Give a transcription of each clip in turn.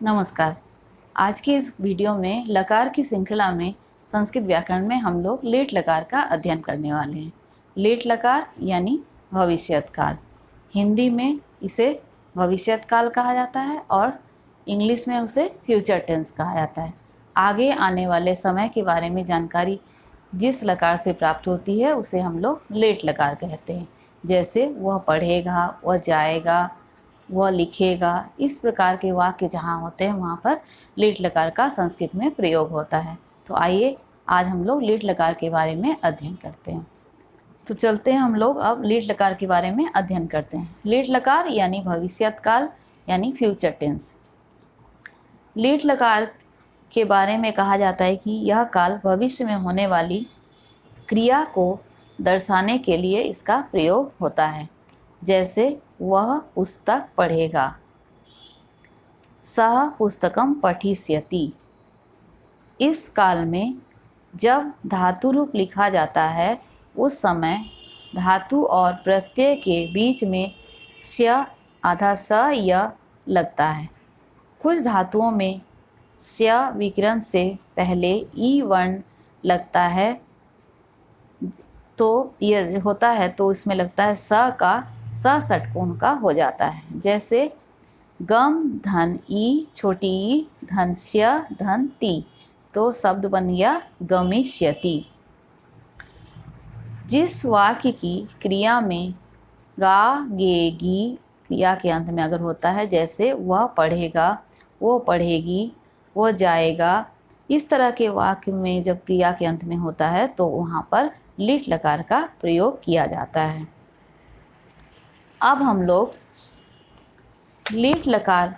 नमस्कार। आज के इस वीडियो में लकार की श्रृंखला में संस्कृत व्याकरण में हम लोग लेट लकार का अध्ययन करने वाले हैं। लेट लकार यानी भविष्यत काल, हिंदी में इसे भविष्यत काल कहा जाता है और इंग्लिश में उसे फ्यूचर टेंस कहा जाता है। आगे आने वाले समय के बारे में जानकारी जिस लकार से प्राप्त होती है उसे हम लोग लेट लकार कहते हैं। जैसे वह पढ़ेगा, वह जाएगा, वह लिखेगा, इस प्रकार के वाक्य जहाँ होते हैं वहाँ पर लेट लकार का संस्कृत में प्रयोग होता है। तो आइए आज हम लोग लेट लकार के बारे में अध्ययन करते हैं। तो चलते हैं हम लोग अब लेट लकार के बारे में अध्ययन करते हैं। लेट लकार यानी भविष्यत काल यानी फ्यूचर टेंस। लेट लकार के बारे में कहा जाता है कि यह काल भविष्य में होने वाली क्रिया को दर्शाने के लिए इसका प्रयोग होता है। जैसे वह पुस्तक पढ़ेगा, सः पुस्तकम पठिष्यति। इस काल में जब धातु रूप लिखा जाता है उस समय धातु और प्रत्यय के बीच में स्य आधा स य लगता है। कुछ धातुओं में स्य विकरण से पहले ई वर्ण लगता है तो यह होता है तो इसमें लगता है स का स षटकोण का हो जाता है। जैसे गम धन ई छोटी ई धन स्य धन ती, तो शब्द बन गया गमिष्यति। जिस वाक्य की क्रिया में गा गे गी क्रिया के अंत में अगर होता है, जैसे वह पढ़ेगा, वो पढ़ेगी, वो जाएगा, इस तरह के वाक्य में जब क्रिया के अंत में होता है तो वहाँ पर लेट लकार का प्रयोग किया जाता है। अब हम लोग लेट लकार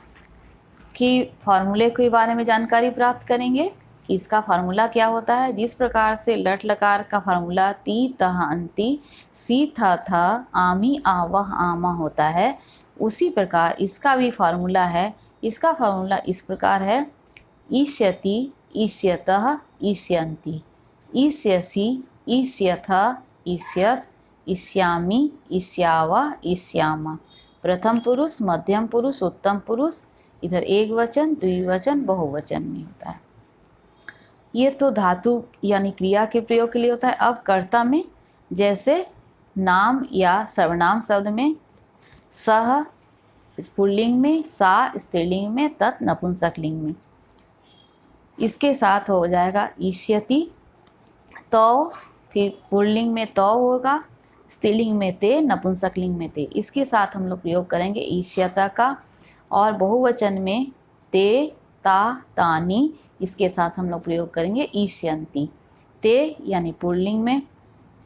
की फॉर्मूले के बारे में जानकारी प्राप्त करेंगे कि इसका फार्मूला क्या होता है। जिस प्रकार से लट लकार का फार्मूला ती तह अंति सी था आमी आवह आमा होता है, उसी प्रकार इसका भी फार्मूला है। इसका फार्मूला इस प्रकार है, ईष्यति ईष्यतः ईष्यन्ति, ईष्यसि ईष्यथ ईष्यत, ईष्यामि ईष्यावः ईष्यामा। प्रथम पुरुष, मध्यम पुरुष, उत्तम पुरुष, इधर एक वचन, द्विवचन, बहुवचन में होता है। ये तो धातु यानी क्रिया के प्रयोग के लिए होता है। अब कर्ता में जैसे नाम या सर्वनाम शब्द में सह पुल्लिंग में, सा स्त्रीलिंग में, तत् नपुंसकलिंग में, इसके साथ हो जाएगा ईष्यति। तो फिर पुल्लिंग में तो होगा, स्त्रीलिंग में ते, नपुंसकलिंग में ते, इसके साथ हम लोग प्रयोग करेंगे ईष्यता का। और बहुवचन में ते ता तानी, इसके साथ हम लोग प्रयोग करेंगे ईष्यन्ति। ते यानी पुल्लिंग में,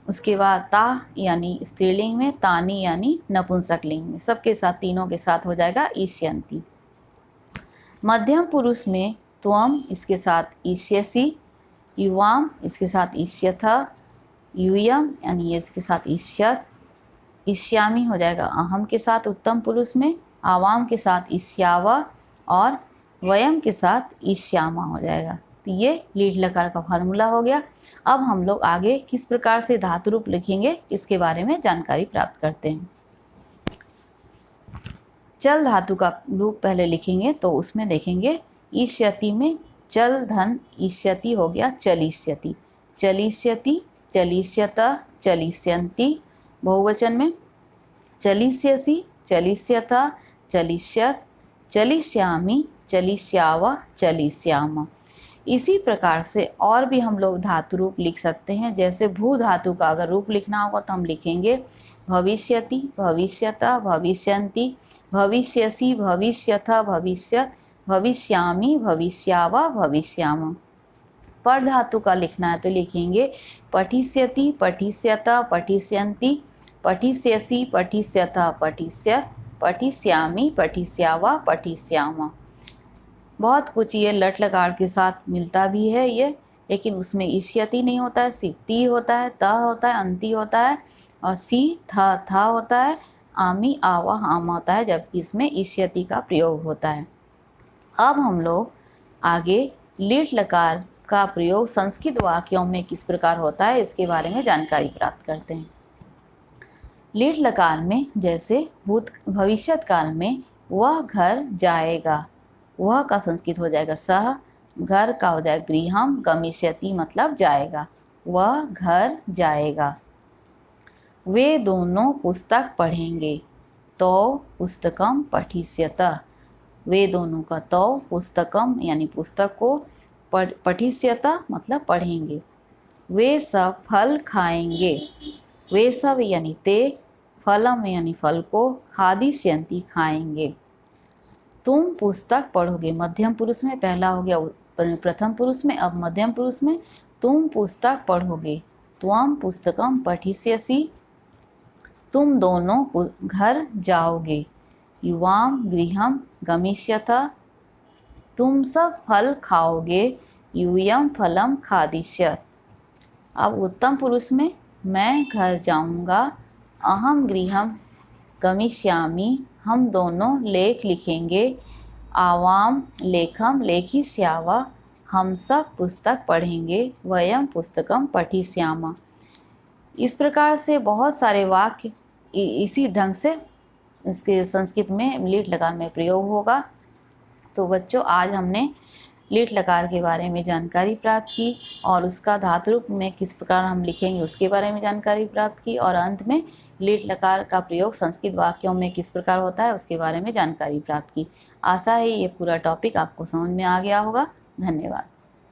उसके बाद ता यानी स्त्रीलिंग में, तानी यानी नपुंसकलिंग में, सबके साथ तीनों के साथ हो जाएगा ईष्यन्ति। मध्यम पुरुष में त्वम, इसके साथ ईष्यसि, युवाम इसके साथ ईष्यथ, यूयम यानी इसके साथ ईष्यत, ईष्यामि हो जाएगा अहम के साथ उत्तम पुरुष में, आवाम के साथ ईष्याव और वयम के साथ ईष्यामा हो जाएगा। तो ये लेट लकार का फार्मूला हो गया। अब हम लोग आगे किस प्रकार से धातु रूप लिखेंगे इसके बारे में जानकारी प्राप्त करते हैं। चल धातु का रूप पहले लिखेंगे तो उसमें देखेंगे ईष्यति में चल धन ईष्यति हो गया चलिष्यति, चलिष्यति, चलिष्यत, चलिष्यन्ति। बहुवचन में चलिष्यसि, चलिष्यथ, चलिष्यत, चलिष्यामि, चलिष्याव, चलिष्याम। इसी प्रकार से और भी हम लोग धातु रूप लिख सकते हैं। जैसे भू धातु का अगर रूप लिखना होगा तो हम लिखेंगे भविष्यति, भविष्यत, भविष्यन्ति, भविष्यसि, भविष्यथ, भविष्यत, भविष्यामि, भविष्याव, भविष्याम। पर धातु का लिखना है तो लिखेंगे पठिष्यति, पठिष्यत, पठिष्यन्ति, पठिष्यसि, पठिष्यथ, पठिष्यत, पठिष्यामि, पठिष्याव, पठिष्याम। बहुत कुछ ये लट लकार के साथ मिलता भी है ये, लेकिन उसमें ईष्यति नहीं होता है, सिर्फ ती होता है, त होता है, अंति होता है और सी था होता है, आमी आवाह आम होता है, जबकि इसमें ईष्यति का प्रयोग होता है। अब हम लोग आगे लेट लकार का प्रयोग संस्कृत वाक्यों में किस प्रकार होता है इसके बारे में जानकारी प्राप्त करते हैं। लेट लकार में जैसे भविष्यत काल में वह घर जाएगा, वह का संस्कृत हो जाएगा सह, घर का हो जाएगा गृहम, गमिष्यति मतलब जाएगा, वह घर जाएगा। वे दोनों पुस्तक पढ़ेंगे, तो पुस्तकम पठिष्यतः, वे दोनों का तो पुस्तकम यानी पुस्तक को, पठिष्यतः मतलब पढ़ेंगे। वे सब फल खाएंगे, वे सब यानी ते, फलम यानी फल को, खादिष्यन्ति खाएंगे। तुम पुस्तक पढ़ोगे, मध्यम पुरुष में पहला हो गया प्रथम पुरुष में, अब मध्यम पुरुष में तुम पुस्तक पढ़ोगे, त्वम पुस्तकम पठिष्यसि, तुम दोनों घर जाओगे, युवाम गृहम गमिष्यतः, तुम सब फल खाओगे, यूयम फलम खादिष्यत्। अब उत्तम पुरुष में मैं घर जाऊंगा, अहम गृहम गमिष्यामि, हम दोनों लेख लिखेंगे, आवाम लेखम लेखिष्यावा, हम सब पुस्तक पढ़ेंगे, वयम पुस्तकम पठिष्यामा। इस प्रकार से बहुत सारे वाक्य इसी ढंग से इसके संस्कृत में लीट लकार में प्रयोग होगा। तो बच्चों, आज हमने लीट लकार के बारे में जानकारी प्राप्त की और उसका धातु रूप में किस प्रकार हम लिखेंगे उसके बारे में जानकारी प्राप्त की, और अंत में लीट लकार का प्रयोग संस्कृत वाक्यों में किस प्रकार होता है उसके बारे में जानकारी प्राप्त की। आशा है ये पूरा टॉपिक आपको समझ में आ गया होगा। धन्यवाद।